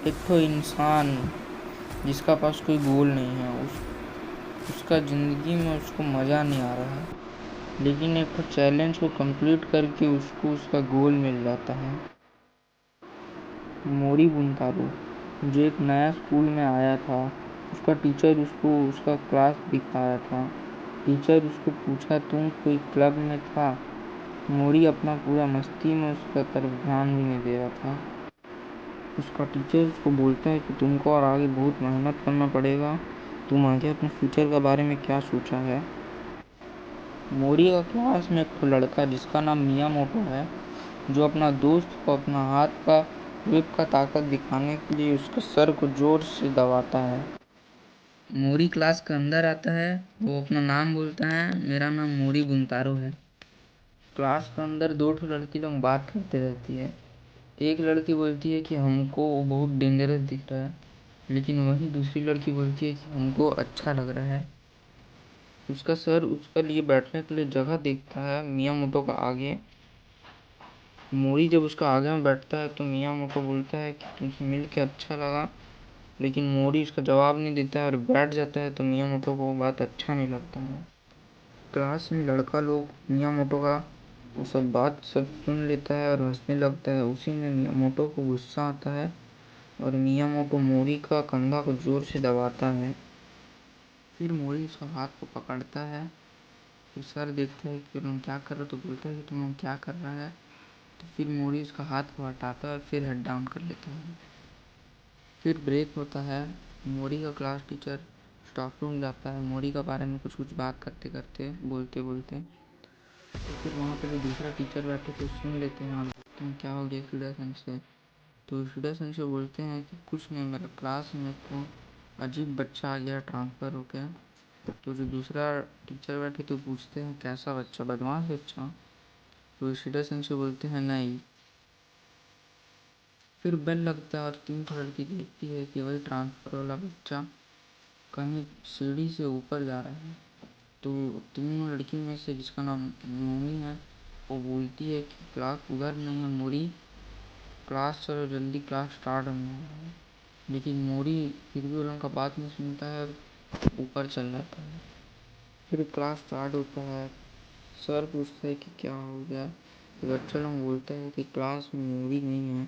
एक तो इंसान जिसका पास कोई गोल नहीं है, उसका ज़िंदगी में उसको मज़ा नहीं आ रहा है, लेकिन एक तो चैलेंज को कंप्लीट करके उसको उसका गोल मिल जाता है। मोरी बुंतारू जो एक नया स्कूल में आया था, उसका टीचर उसको उसका क्लास दिखाया था। टीचर उसको पूछा, तुम कोई क्लब में था? मोरी अपना पूरा मस्ती में उसका तरफ ध्यान भी नहीं दे रहा था। उसका टीचर उसको बोलता है कि तुमको और आगे बहुत मेहनत करना पड़ेगा, तुम आगे अपने फ्यूचर के बारे में क्या सोचा है। मोरी का क्लास में एक लड़का जिसका नाम मियामोटो है, जो अपना दोस्त को अपना हाथ का वेब का ताकत दिखाने के लिए उसके सर को जोर से दबाता है। मोरी क्लास के अंदर आता है, वो अपना नाम बोलता है, मेरा नाम मोरी बुंतारो है। क्लास के अंदर दो लड़की लोग बात करते रहती है। एक लड़की बोलती है कि हमको वो बहुत डेंजरस दिख रहा है, लेकिन वही दूसरी लड़की बोलती है कि हमको अच्छा लग रहा है। उसका सर उसके लिए बैठने के लिए जगह देखता है मियामोटो का आगे। मोरी जब उसका आगे में बैठता है तो मियामोटो बोलता है कि तुमसे मिल के अच्छा लगा, लेकिन मोरी उसका जवाब नहीं देता है और बैठ जाता है। तो मियामोटो को वो बात अच्छा नहीं लगता है। क्लास में लड़का लोग मियामोटो का वो सब बात सब सुन लेता है और हंसने लगता है। उसी में मियामोटो को गुस्सा आता है और मियामोटो मोरी का कंधा को जोर से दबाता है। फिर मोरी उसका हाथ को पकड़ता है। फिर सर देखता है कि तुम क्या कर रहे हो, तो बोलता है कि तुम क्या कर रहा है। तो फिर मोरी उसका हाथ को हटाता है और फिर हेड डाउन कर लेता है। फिर ब्रेक होता है। मोरी का क्लास टीचर स्टाफ रूम जाता है, मोरी के बारे में कुछ कुछ बात करते करते बोलते बोलते। तो फिर वहाँ पे जो दूसरा टीचर बैठे तो सुन लेते हैं और बोलते हैं क्या हो गया सुदर्शन से। तो सुदर्शन से बोलते हैं कि कुछ नहीं, मेरे क्लास में तो अजीब बच्चा आ गया ट्रांसफ़र होकर। तो जो दूसरा टीचर बैठे तो पूछते हैं कैसा बच्चा, बदमाश बच्चा। तो सुदर्शन से बोलते हैं नहीं। फिर बेल लगता है और 3 लड़की देखती है कि वही ट्रांसफ़र वाला बच्चा कहीं सीढ़ी से ऊपर जा रहा है। तो तीनों लड़की में से जिसका नाम मोमी है, वो बोलती है कि क्लास उधर नहीं है मोरी, क्लास चलो जल्दी, क्लास स्टार्ट होने वाला है। लेकिन मोरी फिर भी उनका बात नहीं सुनता है, ऊपर चल जाता है। फिर क्लास स्टार्ट होता है। सर पूछता है कि क्या हो गया। तो बच्चा लोग बोलता है कि क्लास में मोरी नहीं है।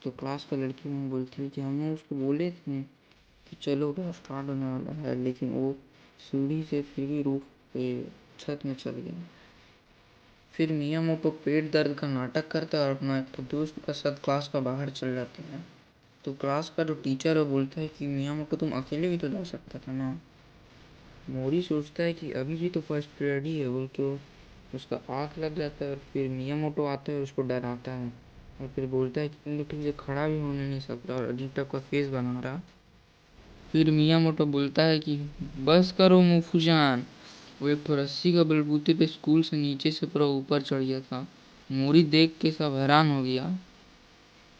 तो क्लास का लड़की में बोलती है कि हमने उसको बोले थे कि चलो क्लास स्टार्ट होने वाला है, लेकिन वो सीढ़ी से फिर भी रूफ पे छत में चल गया। फिर मियामोटो पेट दर्द का नाटक करता है और अपना एक तो दोस्त के साथ क्लास का बाहर चल जाते हैं। तो क्लास का जो टीचर है बोलता है कि मियामोटो तुम अकेले भी तो जा सकता था ना। मोरी सोचता है कि अभी भी तो फर्स्ट पीरियड ही है, वो तो उसका आँख लग जाता है। और फिर मियामोटो आता है, उसको डराता है और फिर बोलता है कि तुम तो ठीक से खड़ा भी होने नहीं सकता और अजीब टाइप का फेस बना रहा। फिर मियामोटो बोलता है कि बस करो मुफुजान। वो एक तो रस्सी का बलबूते पे स्कूल से नीचे से पूरा ऊपर चढ़ गया था। मोरी देख के सब हैरान हो गया।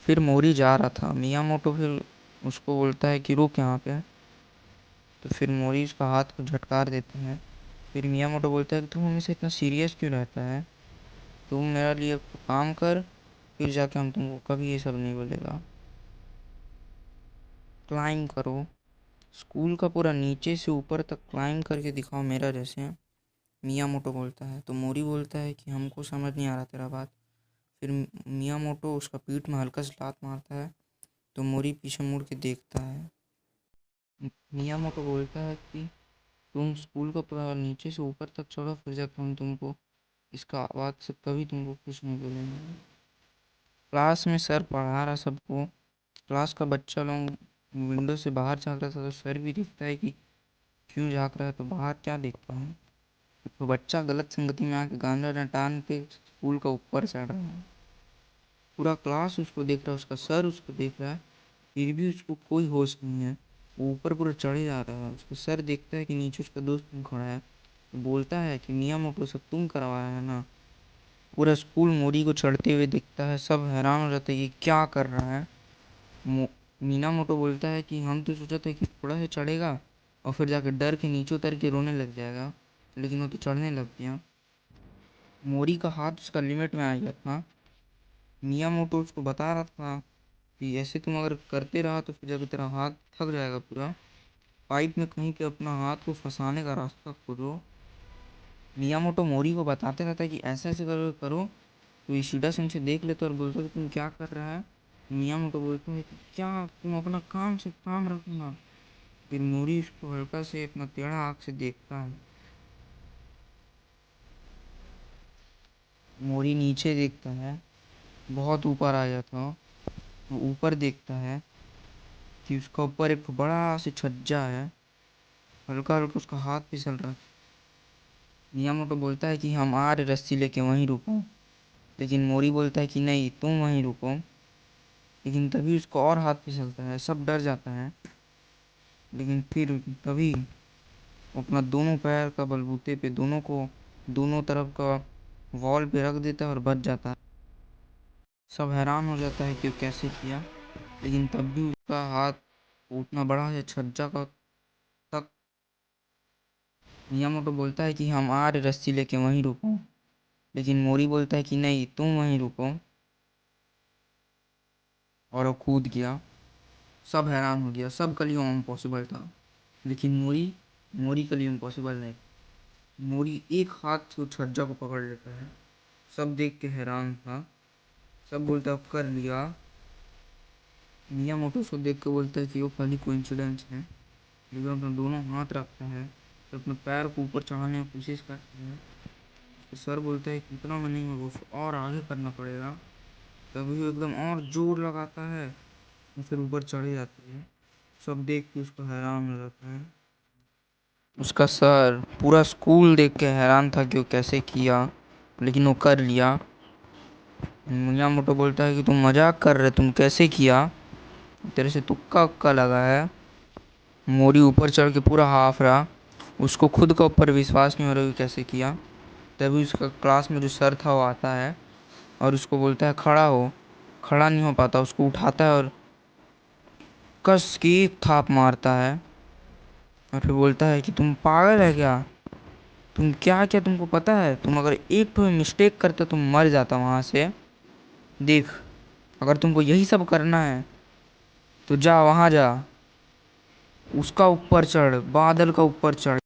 फिर मोरी जा रहा था, मियामोटो फिर उसको बोलता है कि रुक यहाँ पे। तो फिर मोरी उसका हाथ को झटकार देते हैं। फिर मियामोटो बोलता है कि तुम हमेशा इतना सीरियस क्यों रहता है, तुम मेरे लिए काम कर, फिर जाके हम तुमको कभी ये सब नहीं बोलेगा। क्लाइंब करो, स्कूल का पूरा नीचे से ऊपर तक क्लाइंब करके दिखाओ मेरा जैसे, मियामोटो बोलता है। तो मोरी बोलता है कि हमको समझ नहीं आ रहा तेरा बात। फिर मियामोटो उसका पीठ में हल्का से लात मारता है। तो मोरी पीछे मुड़ के देखता है। मियामोटो बोलता है कि तुम स्कूल का पूरा नीचे से ऊपर तक चढ़ो, फिर जाकर हम तुमको इसका आवाज़ से कभी तुमको कुछ नहीं बोलेंगे। क्लास में सर पढ़ा रहा सबको। क्लास का बच्चा लोग विंडो से बाहर झाँक रहा था, तो सर भी देखता है कि क्यों झाँक रहा है, तो बाहर क्या देखता है, तो बच्चा गलत संगति में आके गांजा टान पे स्कूल का ऊपर चढ़ रहा है। पूरा क्लास उसको देख रहा है, उसका सर उसको देख रहा है, फिर भी उसको कोई होश नहीं है। वो ऊपर पूरा चढ़े जा रहा है। उसका सर देखता है कि नीचे उसका दोस्त खड़ा है, तो बोलता है कि मियामोटो सब तुम करवाया है ना। पूरा स्कूल मोरी को चढ़ते हुए दिखता है, सब हैरान हो जाते हैं ये क्या कर रहा है। मीनामोटो बोलता है कि हम तो सोचा था कि थोड़ा सा चढ़ेगा और फिर जाकर डर के नीचे उतर के रोने लग जाएगा, लेकिन वो तो चढ़ने लग गया। मोरी का हाथ उसका लिमिट में आ गया था। मियामोटो उसको बता रहा था कि ऐसे तुम अगर करते रहा तो फिर जब तेरा हाथ थक जाएगा पूरा, पाइप में कहीं पे अपना हाथ को फंसाने का रास्ता खोजो। मियामोटो मोरी को बताते रहता है कि ऐसे ऐसे करो करो। तो इशिडा सेंसे देख लेता है और बोलता है कि तुम क्या कर रहा है। मियामोटो बोलता है कि क्या तुम अपना काम से काम रखना। फिर मोरी उसको हल्का से अपना टेढ़ा आँख से देखता है। मोरी नीचे देखता है, बहुत ऊपर आ जाता है। वो ऊपर देखता है कि उसका ऊपर एक बड़ा सा छज्जा है, हल्का हल्का उसका हाथ फिसल रहा है। मियामोटो बोलता है कि हम आ रहे रस्सी लेके वहीं रुको। लेकिन मोरी बोलता है कि नहीं तुम वहीं रुको। लेकिन तभी उसका और हाथ फिसलता है, सब डर जाता है। लेकिन फिर तभी वो अपना दोनों पैर का बलबूते पे दोनों को दोनों तरफ का वॉल पे रख देता है और बच जाता है। सब हैरान हो जाता है कि वो कैसे किया। लेकिन तब भी उसका हाथ उतना बड़ा है छज्जा का तक। मियामोटो बोलता है कि हम आ रहे रस्सी लेके वहीं रुको। लेकिन मोरी बोलता है कि नहीं तुम वहीं रुको। और वो कूद गया। सब हैरान हो गया, सब के लिए इम्पॉसिबल था। लेकिन मोरी मोरी के लिए इम्पॉसिबल नहीं। मोरी एक हाथ से उस छज्जा को पकड़ लेता है। सब देख के हैरान था। सब बोलता है कर लिया। मियामोटो उसको देख के बोलता है कि वो खाली कोइंसिडेंस है। लेकिन अपना दोनों हाथ रखता है तो अपने पैर को ऊपर चढ़ाने की कोशिश करता है। तो सर बोलता है कि इतना में नहीं होगा, उसको और आगे करना पड़ेगा। तभी वो एकदम और जोर लगाता है और फिर ऊपर चढ़े जाती है। सब देख के उसको हैरान हो जाता है। उसका सर पूरा स्कूल देख के हैरान था कि वो कैसे किया, लेकिन वो कर लिया। मियामोटो बोलता है कि तुम मजाक कर रहे, तुम कैसे किया, तेरे से तुक्का उक्का लगा है। मोरी ऊपर चढ़ के पूरा हाफ रहा। उसको खुद का ऊपर विश्वास नहीं हो रहा कि कैसे किया। तभी उसका क्लास में जो सर था वो आता है और उसको बोलता है खड़ा हो। खड़ा नहीं हो पाता, उसको उठाता है और कस की एक थाप मारता है। और फिर बोलता है कि तुम पागल है क्या, तुम क्या क्या तुमको पता है, तुम अगर एक तो मिस्टेक करते तुम मर जाता वहाँ से। देख, अगर तुमको यही सब करना है तो जा वहाँ जा, उसका ऊपर चढ़, बादल का ऊपर चढ़।